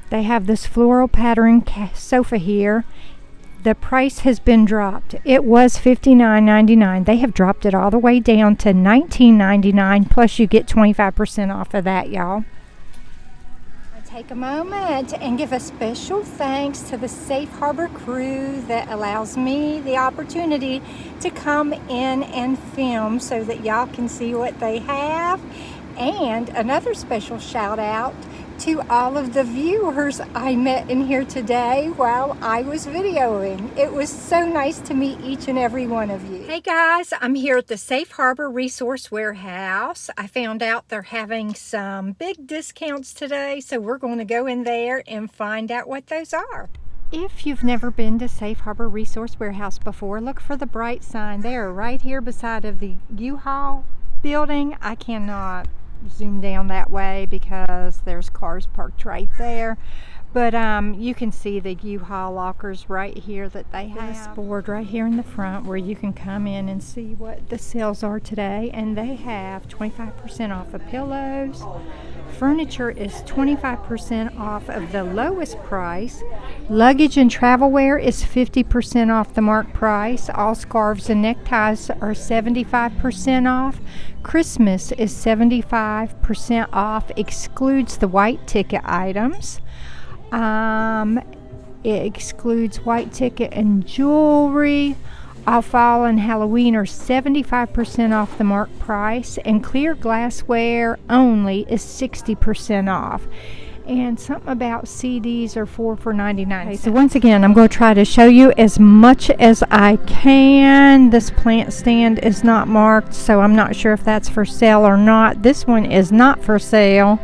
They have this floral pattern sofa here. The price has been dropped. It was $59.99. They have dropped it all the way down to $19.99, plus you get 25% off of that, y'all. Take a moment and give a special thanks to the Safe Harbor crew that allows me the opportunity to come in and film so that y'all can see what they have. And another special shout out to all of the viewers I met in here today while I was videoing. It was so nice to meet each and every one of you. Hey guys, I'm here at the Safe Harbor Resource Warehouse. I found out they're having some big discounts today, so we're going to go in there and find out what those are. If you've never been to Safe Harbor Resource Warehouse before, look for the bright sign. They are right here beside of the U-Haul building. I cannot zoom down that way because there's cars parked right there, but you can see the U-Haul lockers right here that they have. This board right here in the front where you can come in and see what the sales are today, and they have 25% off of pillows. Furniture is 25% off of the lowest price. Luggage and travelware is 50% off the marked price. All scarves and neckties are 75% off. Christmas is 75% off, excludes the white ticket items. It excludes white ticket and jewelry. All fall and Halloween are 75% off the marked price, and clear glassware only is 60% off. And something about CDs are 4 for 99. Okay, so once again, I'm going to try to show you as much as I can. This plant stand is not marked, so I'm not sure if that's for sale or not. This one is not for sale.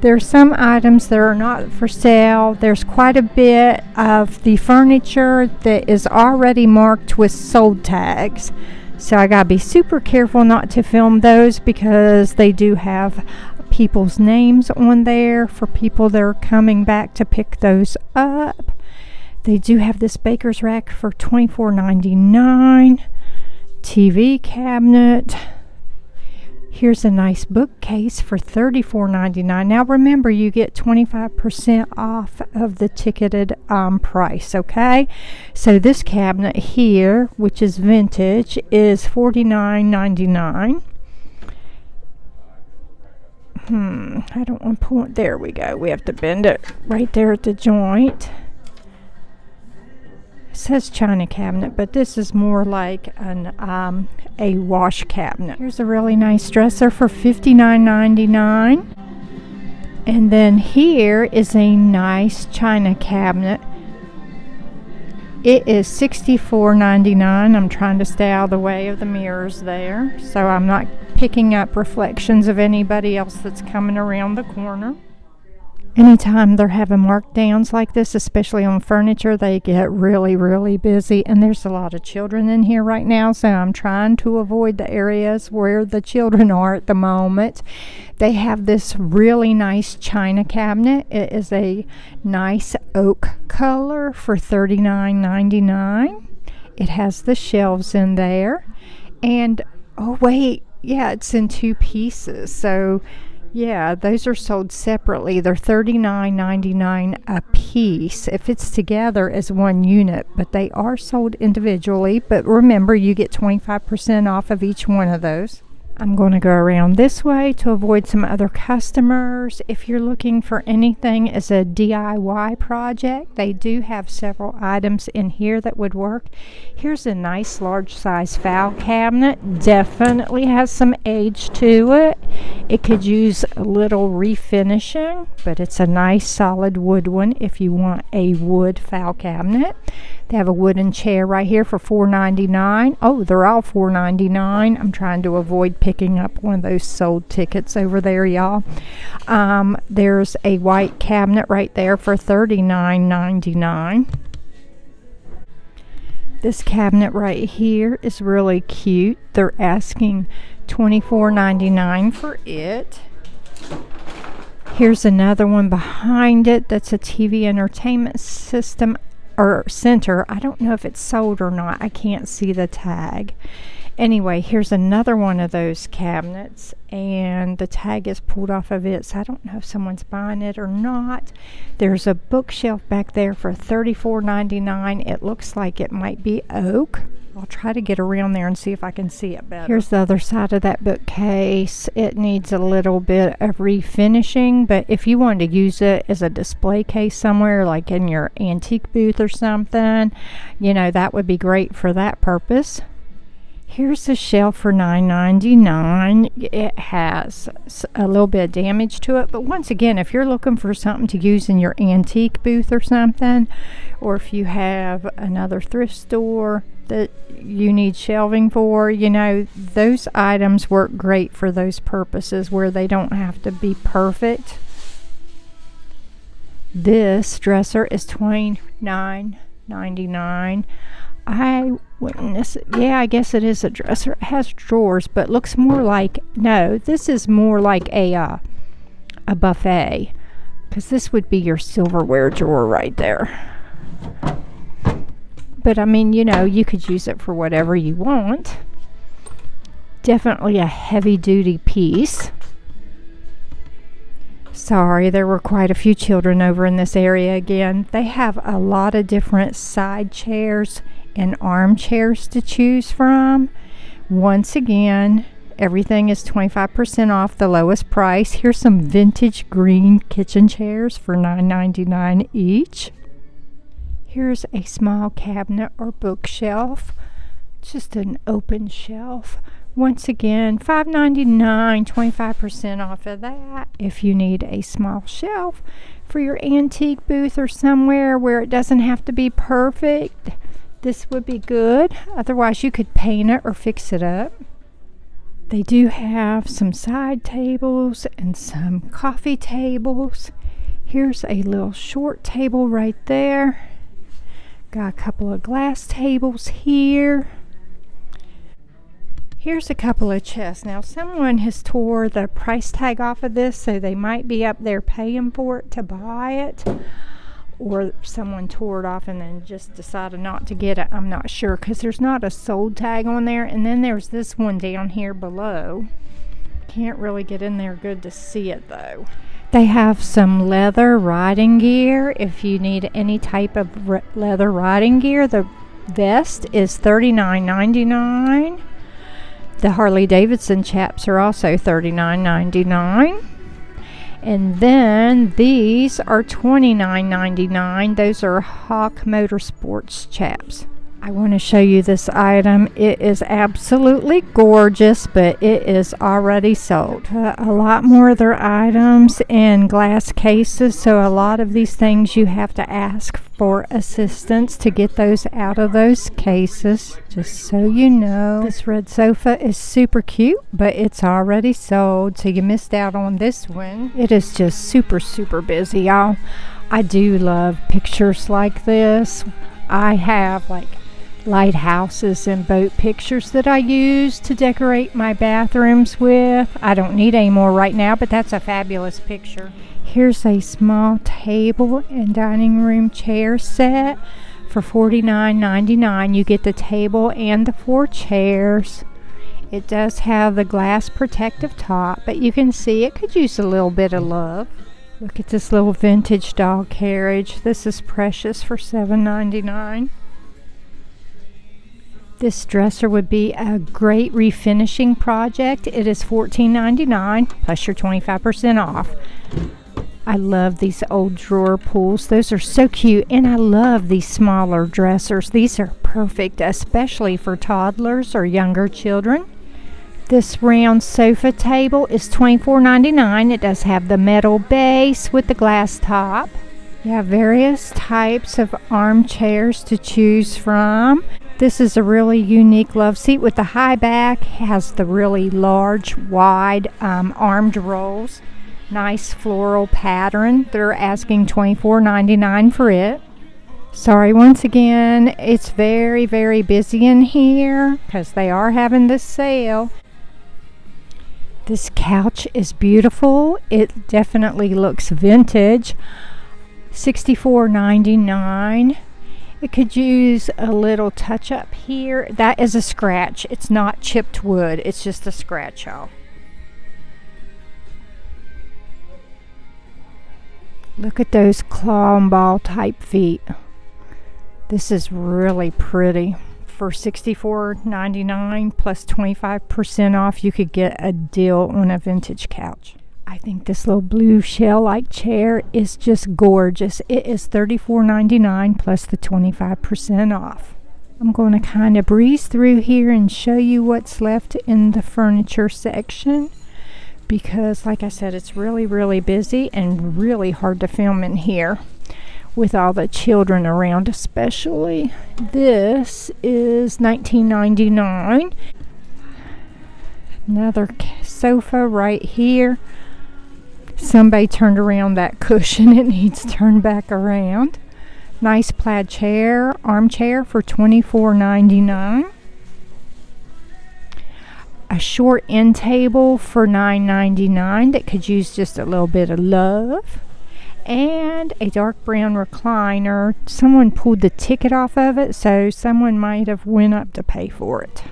There are some items that are not for sale. There's quite a bit of the furniture that is already marked with sold tags. So I gotta be super careful not to film those because they do have people's names on there for people that are coming back to pick those up. They do have this baker's rack for $24.99. TV cabinet. Here's a nice bookcase for $34.99. Now remember, you get 25% off of the ticketed price, okay? So this cabinet here, which is vintage, is $49.99. I don't want to point. There we go. We have to bend it right there at the joint. It says china cabinet, but this is more like an a wash cabinet. Here's a really nice dresser for $59.99. And then here is a nice china cabinet. It is $64.99. I'm trying to stay out of the way of the mirrors there, so I'm not picking up reflections of anybody else that's coming around the corner. Anytime they're having markdowns like this, especially on furniture, they get really, really busy. And there's a lot of children in here right now, so I'm trying to avoid the areas where the children are at the moment. They have this really nice china cabinet. It is a nice oak color for $39.99. It has the shelves in there. And, oh wait, yeah, it's in 2 pieces. So yeah, those are sold separately. They're $39.99 a piece if it's together as one unit, but they are sold individually. But remember, you get 25% off of each one of those. I'm going to go around this way to avoid some other customers. If you're looking for anything as a DIY project, they do have several items in here that would work. Here's a nice large size file cabinet. Definitely has some age to it. It could use a little refinishing, but it's a nice solid wood one if you want a wood file cabinet. They have a wooden chair right here for $4.99. Oh, they're all $4.99. I'm trying to avoid picking up one of those sold tickets over there, y'all. There's a white cabinet right there for $39.99. This cabinet right here is really cute. They're asking $24.99 for it. Here's another one behind it that's a TV entertainment system or center. I don't know if it's sold or not. I can't see the tag. Anyway, here's another one of those cabinets, and the tag is pulled off of it, so I don't know if someone's buying it or not. There's a bookshelf back there for $34.99. It looks like it might be oak. I'll try to get around there and see if I can see it better. Here's the other side of that bookcase. It needs a little bit of refinishing, but if you wanted to use it as a display case somewhere, like in your antique booth or something, you know, that would be great for that purpose. Here's a shelf for $9.99. It has a little bit of damage to it, but once again, if you're looking for something to use in your antique booth or something, or if you have another thrift store that you need shelving for, you know, those items work great for those purposes where they don't have to be perfect. This dresser is $29.99. I guess it is a dresser. It has drawers, but looks more like, no, this is more like a buffet, because this would be your silverware drawer right there. But I mean, you know, you could use it for whatever you want. Definitely a heavy duty piece. Sorry, there were quite a few children over in this area again. They have a lot of different side chairs and armchairs to choose from. Once again, everything is 25% off the lowest price. Here's some vintage green kitchen chairs for $9.99 each. Here's a small cabinet or bookshelf, just an open shelf. Once again, $5.99, 25% off of that. If you need a small shelf for your antique booth or somewhere where it doesn't have to be perfect, this would be good. Otherwise, you could paint it or fix it up. They do have some side tables and some coffee tables. Here's a little short table right there. Got a couple of glass tables here. Here's a couple of chests. Now, someone has tore the price tag off of this, so they might be up there paying for it to buy it. Or someone tore it off and then just decided not to get it. I'm not sure, because there's not a sold tag on there. And then there's this one down here below. Can't really get in there good to see it, though. They have some leather riding gear. If you need any type of leather riding gear, the vest is $39.99. The Harley Davidson chaps are also $39.99. And then these are $29.99. Those are Hawk Motorsports chaps. I want to show you this item. It is absolutely gorgeous, but it is already sold. A lot more of their items in glass cases, so a lot of these things you have to ask for assistance to get those out of those cases, just so you know. This red sofa is super cute, but it's already sold, so you missed out on this one. It is just super, super busy, y'all. I do love pictures like this. I have like lighthouses and boat pictures that I use to decorate my bathrooms with. I don't need any more right now, but that's a fabulous picture. Here's a small table and dining room chair set for $49.99. You get the table and the 4 chairs. It does have the glass protective top, but you can see it could use a little bit of love. Look at this little vintage dog carriage. This is precious for $7.99. This dresser would be a great refinishing project. It is $14.99 plus your 25% off. I love these old drawer pulls. Those are so cute, and I love these smaller dressers. These are perfect, especially for toddlers or younger children. This round sofa table is $24.99. It does have the metal base with the glass top. You have various types of armchairs to choose from. This is a really unique love seat with the high back. It has the really large, wide armed rolls. Nice floral pattern. They're asking $24.99 for it. Sorry, once again, it's very, very busy in here because they are having this sale. This couch is beautiful. It definitely looks vintage. $64.99. It could use a little touch up here. That is a scratch. It's not chipped wood. It's just a scratch, y'all. Look at those claw and ball type feet. This is really pretty. For $64.99 plus 25% off, you could get a deal on a vintage couch. I think this little blue shell-like chair is just gorgeous. It is $34.99 plus the 25% off. I'm going to kind of breeze through here and show you what's left in the furniture section, because like I said, it's really busy and really hard to film in here with all the children around especially. This is $19.99. Another sofa right here. Somebody turned around that cushion. It needs turned back around. Nice plaid chair, armchair for $24.99. A short end table for $9.99 that could use just a little bit of love. And a dark brown recliner. Someone pulled the ticket off of it, so someone might have went up to pay for it.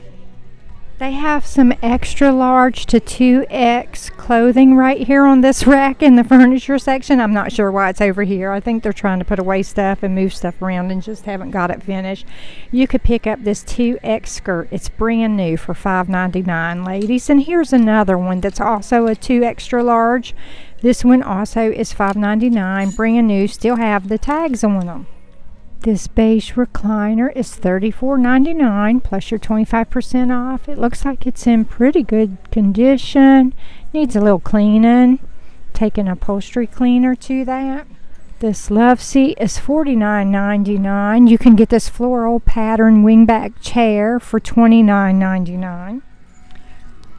They have some extra large to 2X clothing right here on this rack in the furniture section. I'm not sure why it's over here. I think they're trying to put away stuff and move stuff around and just haven't got it finished. You could pick up this 2X skirt. It's brand new for $5.99, ladies. And here's another one that's also a 2 extra large. This one also is $5.99, brand new, still have the tags on them. This beige recliner is $34.99 plus your 25% off. It looks like it's in pretty good condition. Needs a little cleaning. Take an upholstery cleaner to that. This love seat is $49.99. You can get this floral pattern wingback chair for $29.99.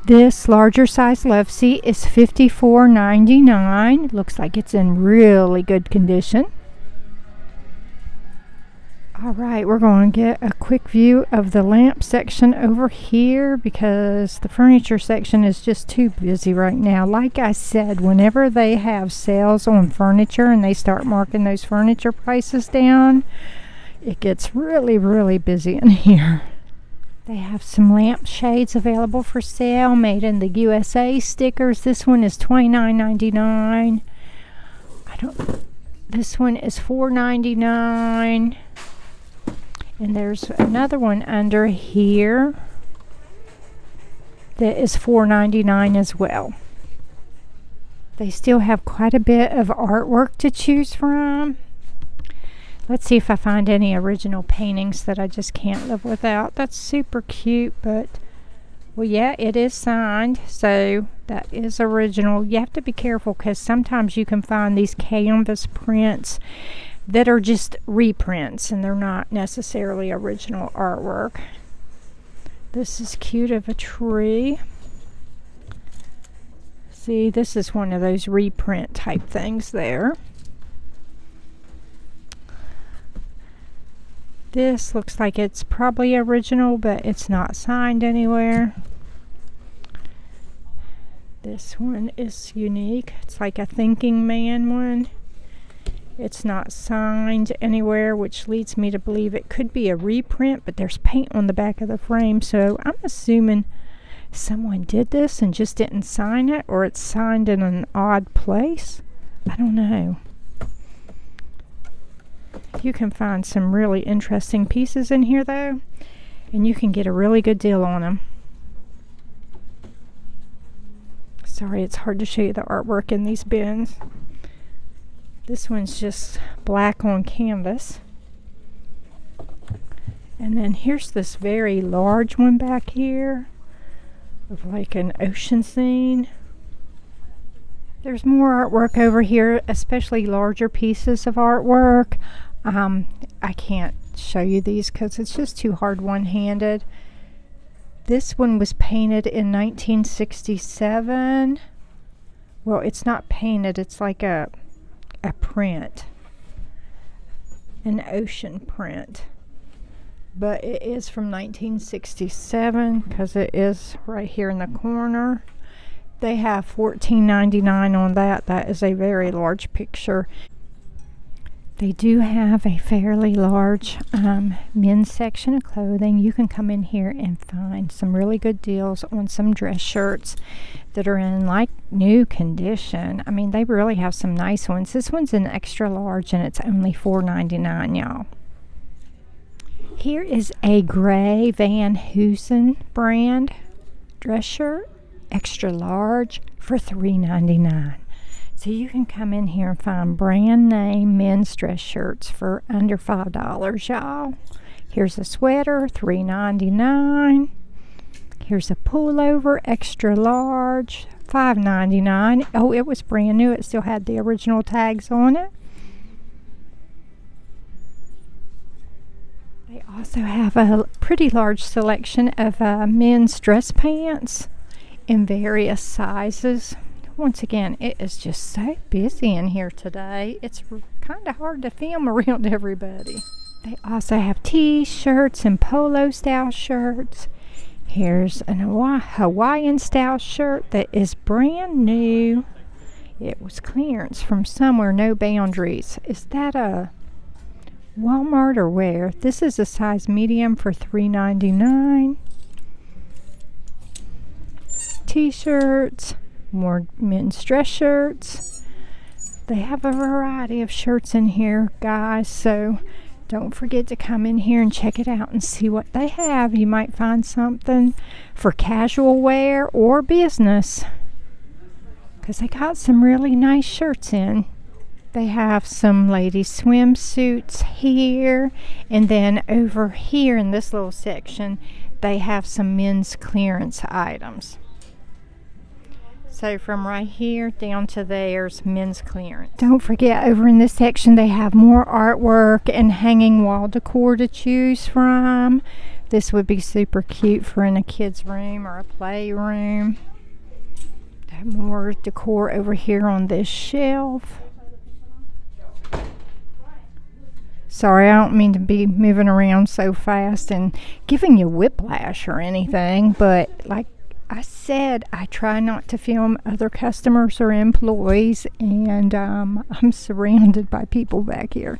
This larger size love seat is $54.99. Looks like it's in really good condition. Alright, we're going to get a quick view of the lamp section over here because the furniture section is just too busy right now. Like I said, whenever they have sales on furniture and they start marking those furniture prices down, it gets really busy in here. They have some lamp shades available for sale, made in the USA stickers. This one is $29.99. This one is $4.99. And there's another one under here that is $4.99 as well. They still have quite a bit of artwork to choose from. Let's see if I find any original paintings that I just can't live without. That's super cute, but well, yeah, it is signed, so that is original. You have to be careful because sometimes you can find these canvas prints that are just reprints and they're not necessarily original artwork. This is cute of a tree. See, this is one of those reprint type things there. This looks like it's probably original, but it's not signed anywhere. This one is unique. It's like a thinking man one. It's not signed anywhere, which leads me to believe it could be a reprint, but there's paint on the back of the frame, so I'm assuming someone did this and just didn't sign it, or it's signed in an odd place. I don't know. You can find some really interesting pieces in here though, and you can get a really good deal on them. Sorry, it's hard to show you the artwork in these bins. This one's just black on canvas. And then here's this very large one back here of like an ocean scene. There's more artwork over here, especially larger pieces of artwork. I can't show you these because it's just too hard one-handed. This one was painted in 1967. Well, it's not painted, it's like a print, an ocean print, but it is from 1967 because it is right here in the corner. They have $14.99 on that. That is a very large picture. They do have a fairly large men's section of clothing. You can come in here and find some really good deals on some dress shirts that are in like new condition. I mean, they really have some nice ones. This one's an extra large and it's only $4.99, y'all. Here is a gray Van Heusen brand dress shirt, extra large, for $3.99. So you can come in here and find brand name men's dress shirts for under $5, y'all. Here's a sweater, $3.99. Here's a pullover, extra large, $5.99. Oh, it was brand new. It still had the original tags on it. They also have a pretty large selection of men's dress pants in various sizes. Once again, it is just so busy in here today. It's kind of hard to film around everybody. They also have t-shirts and polo style shirts. Here's an Hawaiian style shirt that is brand new. It was clearance from somewhere, no boundaries. Is that a Walmart or where? This is a size medium for $3.99. T-shirts. More men's dress shirts. They have a variety of shirts in here, guys, so don't forget to come in here and check it out and see what they have. You might find something for casual wear or business, because they got some really nice shirts in. They have some ladies swimsuits here, and then over here in this little section they have some men's clearance items. So from right here down to there's men's clearance. Don't forget, over in this section they have more artwork and hanging wall decor to choose from. This would be super cute for in a kid's room or a playroom. They have more decor over here on this shelf. Sorry, I don't mean to be moving around so fast and giving you whiplash or anything, but like I said, I try not to film other customers or employees, and I'm surrounded by people back here.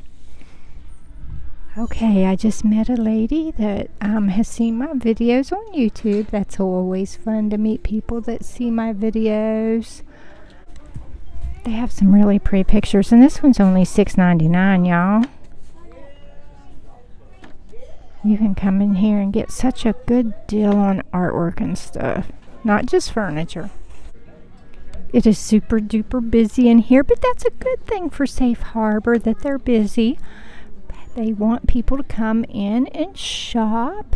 Okay, I just met a lady that has seen my videos on YouTube. That's always fun to meet people that see my videos. They have some really pretty pictures, and this one's only $6.99, y'all. You can come in here and get such a good deal on artwork and stuff. Not just furniture. It is super duper busy in here, but that's a good thing for Safe Harbor that they're busy. They want people to come in and shop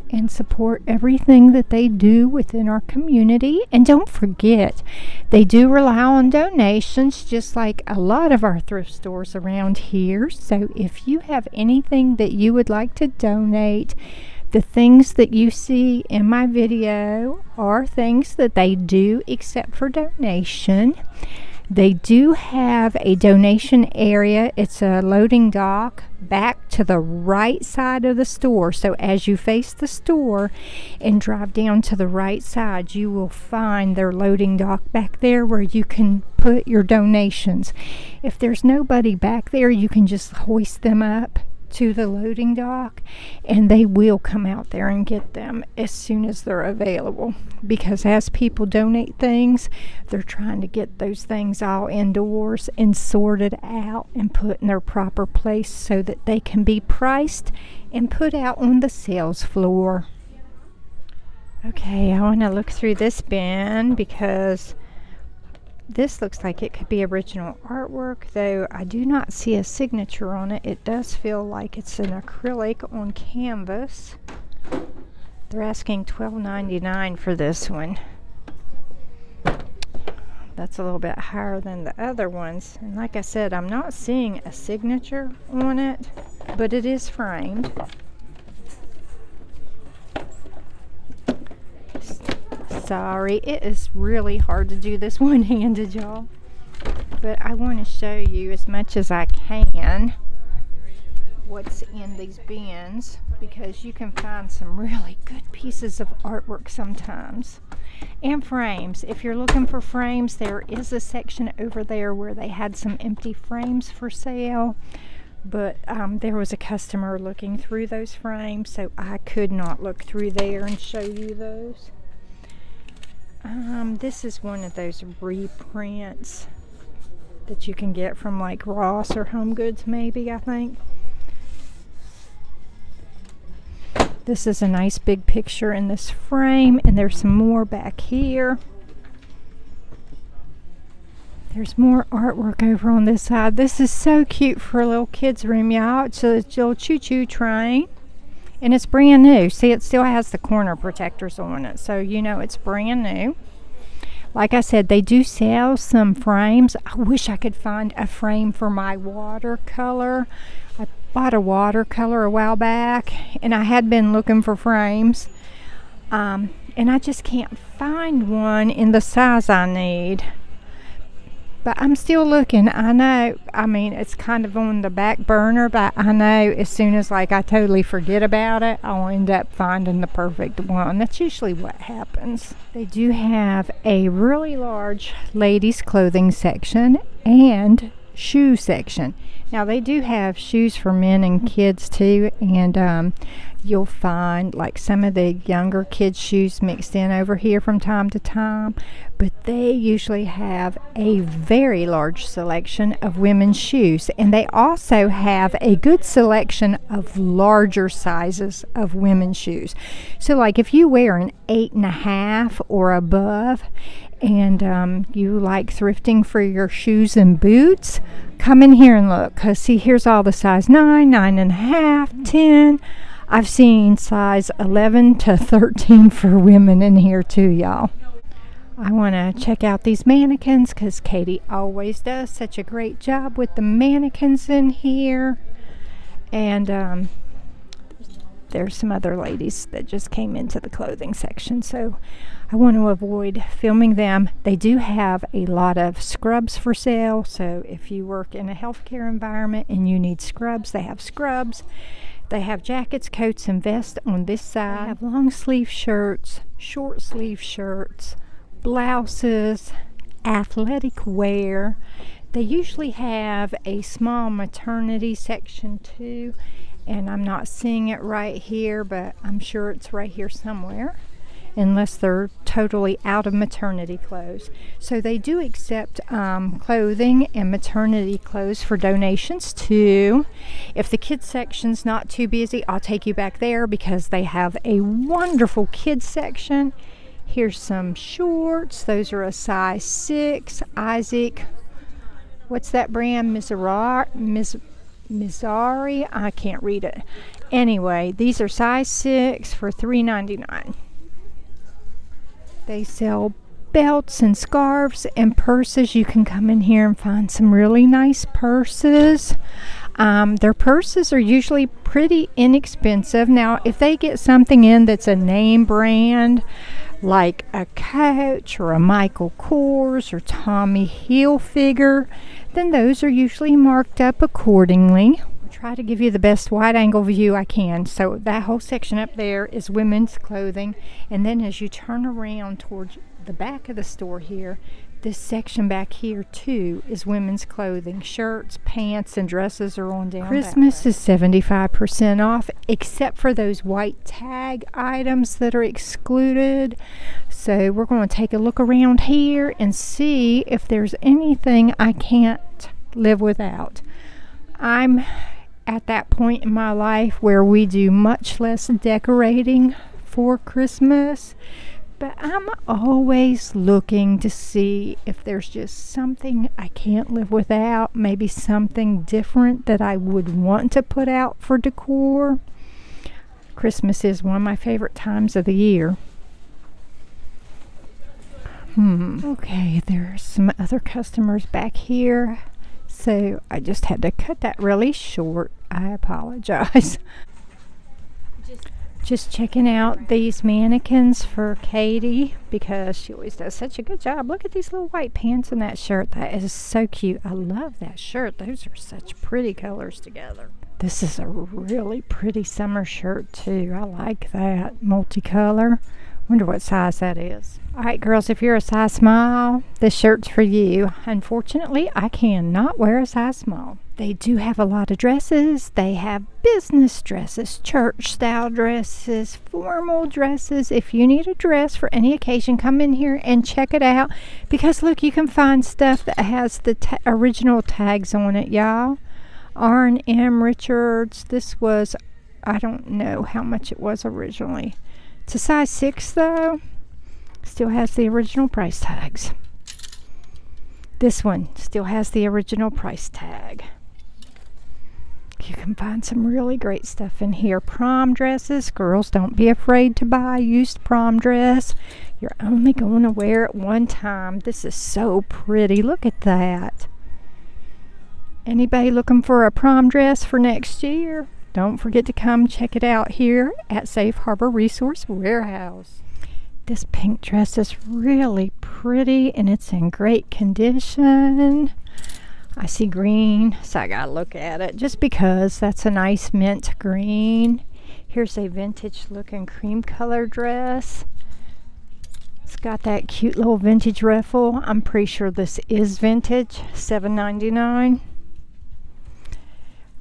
and support everything that they do within our community. And don't forget, they do rely on donations just like a lot of our thrift stores around here. So if you have anything that you would like to donate, the things that you see in my video are things that they do accept for donation. They do have a donation area. It's a loading dock back to the right side of the store. So as you face the store and drive down to the right side, you will find their loading dock back there where you can put your donations. If there's nobody back there, you can just hoist them up to the loading dock and they will come out there and get them as soon as they're available, because as people donate things, they're trying to get those things all indoors and sorted out and put in their proper place so that they can be priced and put out on the sales floor. Okay, I want to look through this bin because this looks like it could be original artwork, though I do not see a signature on it. It does feel like it's an acrylic on canvas. They're asking $12.99 for this one. That's a little bit higher than the other ones. And like I said, I'm not seeing a signature on it, but it is framed. Sorry, it is really hard to do this one-handed, y'all. But I want to show you as much as I can what's in these bins, because you can find some really good pieces of artwork sometimes. And frames. If you're looking for frames, there is a section over there where they had some empty frames for sale. But there was a customer looking through those frames, so I could not look through there and show you those. This is one of those reprints that you can get from like Ross or Home Goods, maybe, I think. This is a nice big picture in this frame, and there's some more back here. There's more artwork over on this side. This is so cute for a little kid's room, y'all. It's a little choo-choo train, and it's brand new. See, it still has the corner protectors on it, so you know it's brand new. Like I said, they do sell some frames. I wish I could find a frame for my watercolor. I bought a watercolor a while back, and I had been looking for frames, and I just can't find one in the size I need. But I'm still looking. I know, I mean, it's kind of on the back burner, but I know as soon as like I totally forget about it, I'll end up finding the perfect one. That's usually what happens. They do have a really large ladies clothing section and shoe section. Now they do have shoes for men and kids too, and you'll find like some of the younger kids' shoes mixed in over here from time to time, but they usually have a very large selection of women's shoes, and they also have a good selection of larger sizes of women's shoes. So like if you wear an 8.5 or above, and you like thrifting for your shoes and boots, come in here and look, because see, here's all the size 9, 9.5, 10. I've seen size 11 to 13 for women in here too, y'all. I want to check out these mannequins because Katie always does such a great job with the mannequins in here. And there's some other ladies that just came into the clothing section, so I want to avoid filming them. They do have a lot of scrubs for sale, so if you work in a healthcare environment and you need scrubs, they have scrubs. They have jackets, coats, and vests on this side. They have long sleeve shirts, short sleeve shirts, blouses, athletic wear. They usually have a small maternity section too, and I'm not seeing it right here, but I'm sure it's right here somewhere, unless they're totally out of maternity clothes. So they do accept clothing and maternity clothes for donations too. If the kids section's not too busy, I'll take you back there because they have a wonderful kids section. Here's some shorts. Those are a size 6. Isaac, what's that brand? Mizari? I can't read it. Anyway, these are size 6 for $3.99. They sell belts and scarves and purses. You can come in here and find some really nice purses. Their purses are usually pretty inexpensive. Now, if they get something in that's a name brand, like a Coach or a Michael Kors or Tommy Hilfiger, then those are usually marked up accordingly. Try to give you the best wide angle view I can. So that whole section up there is women's clothing, and then as you turn around towards the back of the store here, this section back here too is women's clothing. Shirts, pants, and dresses are on down. Christmas is 75% off, except for those white tag items that are excluded. So we're going to take a look around here and see if there's anything I can't live without. I'm at that point in my life where we do much less decorating for Christmas, but I'm always looking to see if there's just something I can't live without, maybe something different that I would want to put out for decor. Christmas is one of my favorite times of the year. Okay, there's some other customers back here. So I just had to cut that really short. I apologize. Just checking out these mannequins for Katie because she always does such a good job. Look at these little white pants and that shirt. That is so cute. I love that shirt. Those are such pretty colors together. This is a really pretty summer shirt too. I like that multicolor. Wonder what size that is. Alright girls, if you're a size small, this shirt's for you. Unfortunately, I cannot wear a size small. They do have a lot of dresses. They have business dresses, church style dresses, formal dresses. If you need a dress for any occasion, come in here and check it out. Because look, you can find stuff that has the original tags on it, y'all. R&M Richards. This was, I don't know how much it was originally. It's a size 6 though. Still has the original price tags. This one still has the original price tag. You can find some really great stuff in here. Prom dresses. Girls, don't be afraid to buy a used prom dress. You're only going to wear it one time. This is so pretty. Look at that. Anybody looking for a prom dress for next year? Don't forget to come check it out here at Safe Harbor Resource Warehouse. This pink dress is really pretty and it's in great condition. I see green, so I gotta look at it just because that's a nice mint green. Here's a vintage looking cream color dress. It's got that cute little vintage ruffle. I'm pretty sure this is vintage. $7.99.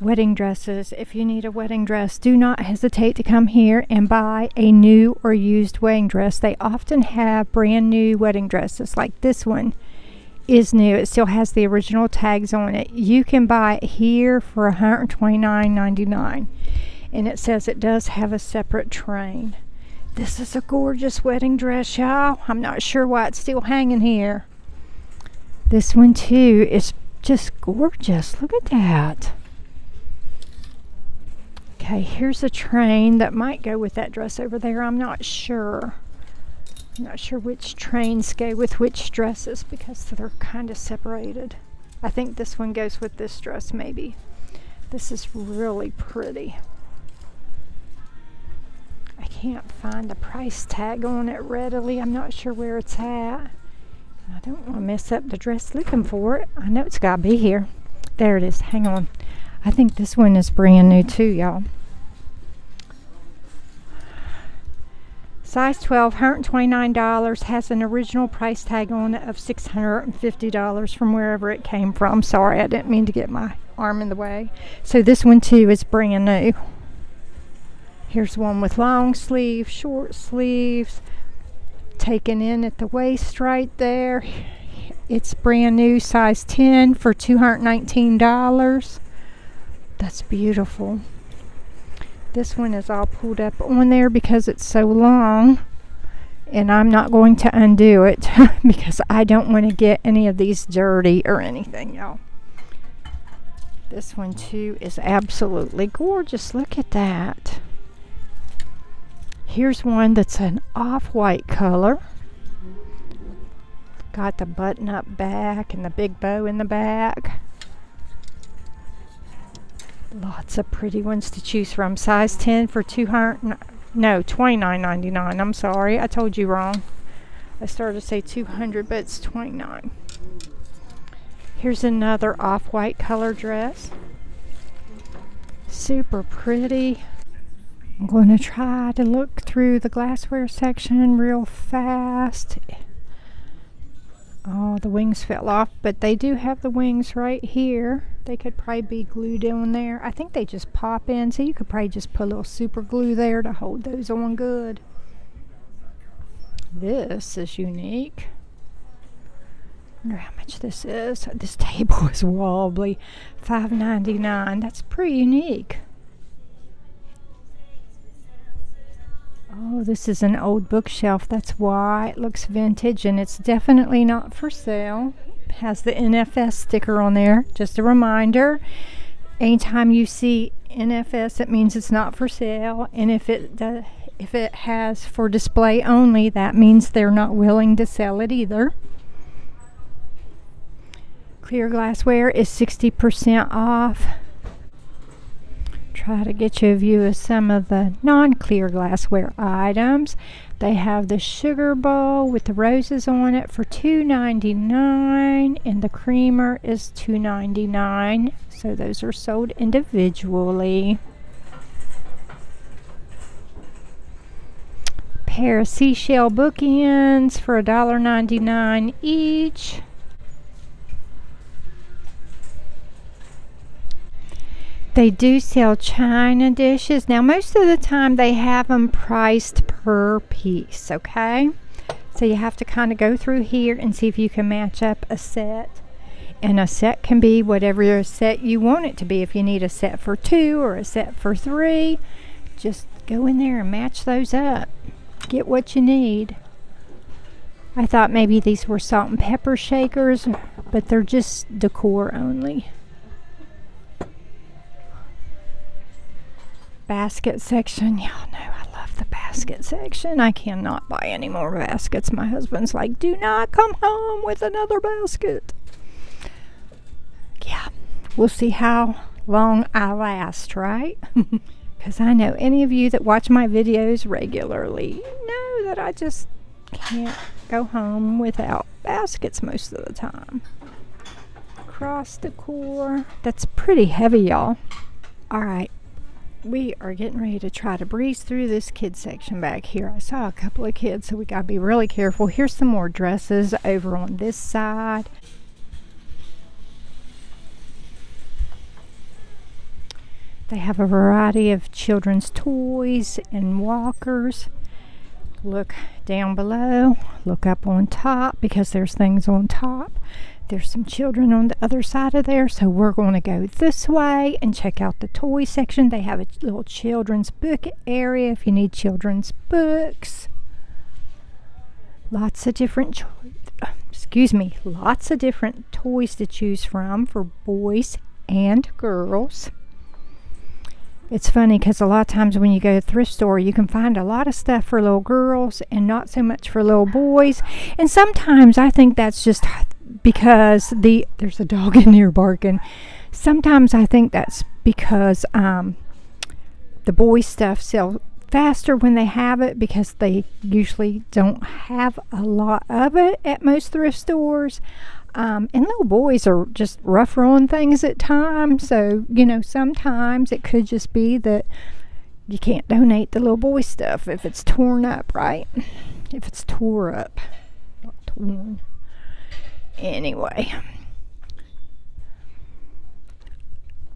Wedding dresses. If you need a wedding dress, do not hesitate to come here and buy a new or used wedding dress. They often have brand new wedding dresses. Like this one is new. It still has the original tags on it. You can buy it here for $129.99, and it says it does have a separate train. This is a gorgeous wedding dress, y'all. I'm not sure why it's still hanging here. This one too is just gorgeous. Look at that. Okay, here's a train that might go with that dress over there. I'm not sure. I'm not sure which trains go with which dresses because they're kind of separated. I think this one goes with this dress maybe. This is really pretty. I can't find the price tag on it readily. I'm not sure where it's at. I don't want to mess up the dress looking for it. I know it's got to be here. There it is. Hang on. I think this one is brand new too, y'all. Size 12, $129, has an original price tag on it of $650 from wherever it came from. Sorry, I didn't mean to get my arm in the way. So this one too is brand new. Here's one with long sleeves, short sleeves, taken in at the waist right there. It's brand new, size 10 for $219. That's beautiful. This one is all pulled up on there because it's so long, and I'm not going to undo it because I don't want to get any of these dirty or anything, y'all. This one too is absolutely gorgeous. Look at that. Here's one that's an off-white color. Got the button-up back and the big bow in the back. Lots of pretty ones to choose from. Size 10 for $29.99. I'm sorry, I told you wrong. I started to say 200, but it's 29. Here's another off-white color dress. Super pretty. I'm going to try to look through the glassware section real fast. Oh, the wings fell off, but they do have the wings right here. They could probably be glued on there. I think they just pop in, so you could probably just put a little super glue there to hold those on good. This is unique. I wonder how much this is. This table is wobbly. $5.99. That's pretty unique. Oh, this is an old bookshelf. That's why it looks vintage, and it's definitely not for sale. It has the NFS sticker on there. Just a reminder. Anytime you see NFS, it means it's not for sale. And if it has for display only, that means they're not willing to sell it either. Clear glassware is 60% off. Try to get you a view of some of the non-clear glassware items. They have the sugar bowl with the roses on it for $2.99, and the creamer is $2.99. So those are sold individually. pair of seashell bookends for $1.99 each. They do sell china dishes. Now, most of the time they have them priced per piece, okay? So you have to kind of go through here and see if you can match up a set. And a set can be whatever set you want it to be. If you need a set for 2 or a set for 3, just go in there and match those up. Get what you need. I thought maybe these were salt and pepper shakers, but they're just decor only. Basket section. Y'all know I love the basket section. I cannot buy any more baskets. My husband's like, do not come home with another basket. Yeah, we'll see how long I last, right? Because I know any of you that watch my videos regularly know that I just can't go home without baskets most of the time. Cross decor. That's pretty heavy, y'all. Alright, we are getting ready to try to breeze through this kids section back here. I saw a couple of kids, so we gotta be really careful. Here's some more dresses over on this side. They have a variety of children's toys and walkers. Look down below, look up on top, because there's things on top. There's some children on the other side of there, so we're going to go this way and check out the toy section. They have a little children's book area if you need children's books. Lots of different lots of different toys to choose from for boys and girls. It's funny because a lot of times when you go to the thrift store, you can find a lot of stuff for little girls and not so much for little boys. And sometimes I think that's just because there's a dog in here barking. Sometimes I think that's because the boy stuff sells faster when they have it, because they usually don't have a lot of it at most thrift stores. And little boys are just rougher on things at times, so sometimes it could just be that you can't donate the little boy stuff if it's torn up, right? If it's tore up, not torn. Anyway,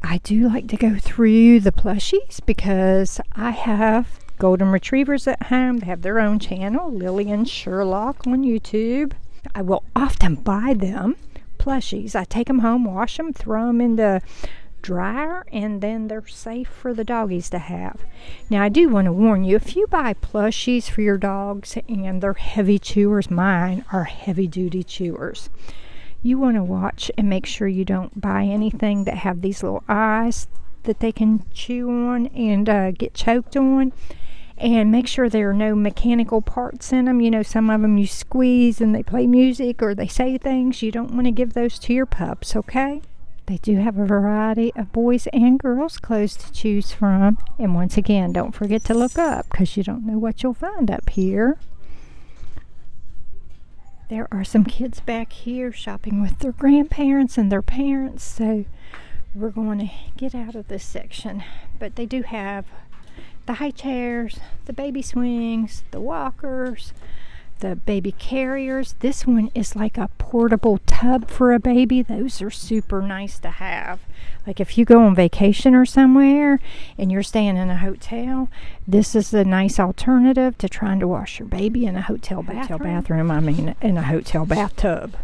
I do like to go through the plushies because I have golden retrievers at home. They have their own channel, Lily and Sherlock on YouTube. I will often buy them, plushies. I take them home, wash them, throw them in the dryer, and then they're safe for the doggies to have. Now, I do want to warn you, if you buy plushies for your dogs and they're heavy chewers, mine are heavy duty chewers. You want to watch and make sure you don't buy anything that have these little eyes that they can chew on and get choked on. And make sure there are no mechanical parts in them. Some of them you squeeze and they play music or they say things. You don't want to give those to your pups, okay? They do have a variety of boys and girls clothes to choose from. And once again, don't forget to look up because you don't know what you'll find up here. There are some kids back here shopping with their grandparents and their parents. So we're going to get out of this section. But they do have the high chairs, the baby swings, the walkers, the baby carriers. This one is like a portable tub for a baby. Those are super nice to have. Like if you go on vacation or somewhere and you're staying in a hotel, this is a nice alternative to trying to wash your baby in a hotel bathroom. In a hotel bathtub.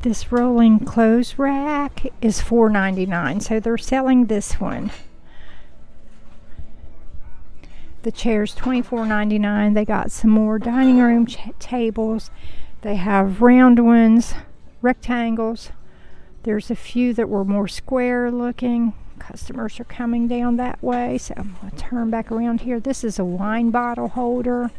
This rolling clothes rack is $4.99, so they're selling this one. The chair's $24.99. They got some more dining room tables. They have round ones, rectangles. There's a few that were more square looking. Customers are coming down that way, so I'm going to turn back around here. This is a wine bottle holder.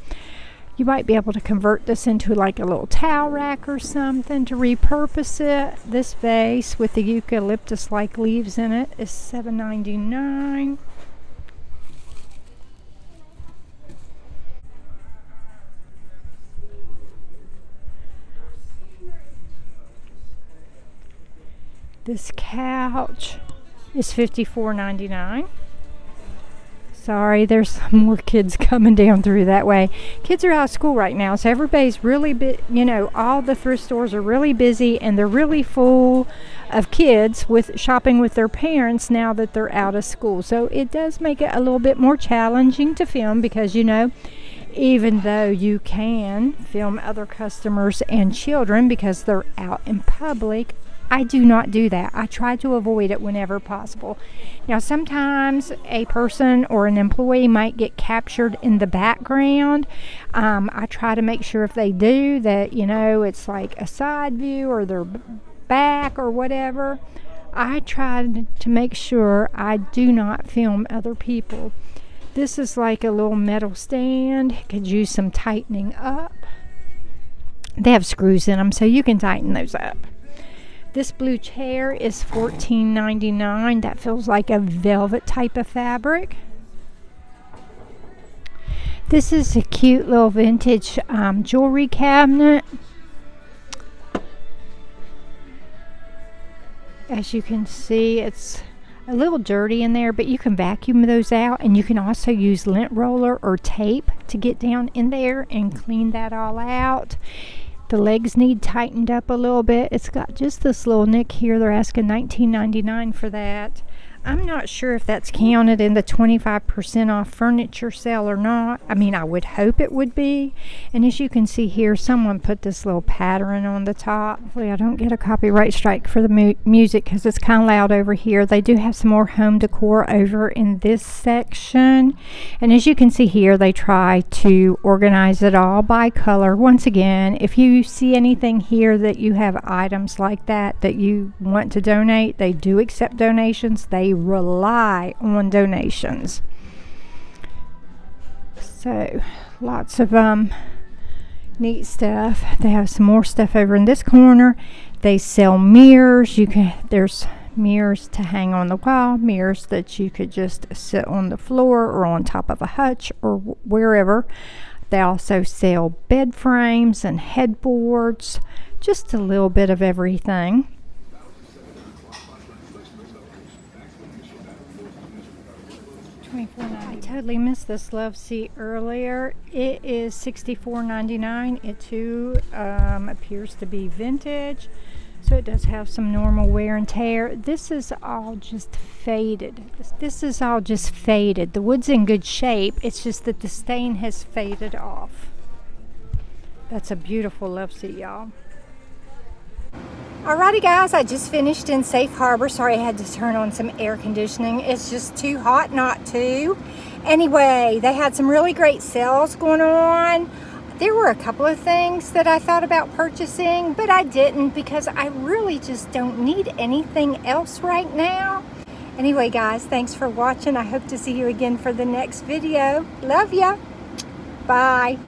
You might be able to convert this into like a little towel rack or something to repurpose it. This vase with the eucalyptus-like leaves in it is $7.99. This couch is $54.99. Sorry, there's some more kids coming down through that way. Kids are out of school right now, so everybody's really all the thrift stores are really busy, and they're really full of kids with shopping with their parents now that they're out of school. So it does make it a little bit more challenging to film because, even though you can film other customers and children because they're out in public, I do not do that. I try to avoid it whenever possible. Now, sometimes a person or an employee might get captured in the background. I try to make sure if they do that, it's like a side view or their back or whatever. I try to make sure I do not film other people. This is like a little metal stand. It could use some tightening up. They have screws in them, so you can tighten those up. This blue chair is $14.99. That feels like a velvet type of fabric. This is a cute little vintage jewelry cabinet. As you can see, it's a little dirty in there, but you can vacuum those out, and you can also use lint roller or tape to get down in there and clean that all out. The legs need tightened up a little bit. It's got just this little nick here. They're asking $19.99 for that. I'm not sure if that's counted in the 25% off furniture sale or not. I would hope it would be. And as you can see here, someone put this little pattern on the top. Hopefully I don't get a copyright strike for the music because it's kind of loud over here. They do have some more home decor over in this section. And as you can see here, they try to organize it all by color. Once again, if you see anything here that you have items like that you want to donate, they do accept donations. They rely on donations. So lots of neat stuff. They have some more stuff over in this corner. They sell mirrors. There's mirrors to hang on the wall, mirrors that you could just sit on the floor or on top of a hutch or wherever. They also sell bed frames and headboards, just a little bit of everything. I totally missed this love seat earlier. It is $64.99. It too appears to be vintage, so it does have some normal wear and tear. This is all just faded. The wood's in good shape. It's just that the stain has faded off. That's a beautiful love seat, y'all. Alrighty guys, I just finished in Safe Harbor. Sorry I had to turn on some air conditioning. It's just too hot not to. Anyway, they had some really great sales going on. There were a couple of things that I thought about purchasing, but I didn't because I really just don't need anything else right now. Anyway guys, thanks for watching. I hope to see you again for the next video. Love ya. Bye.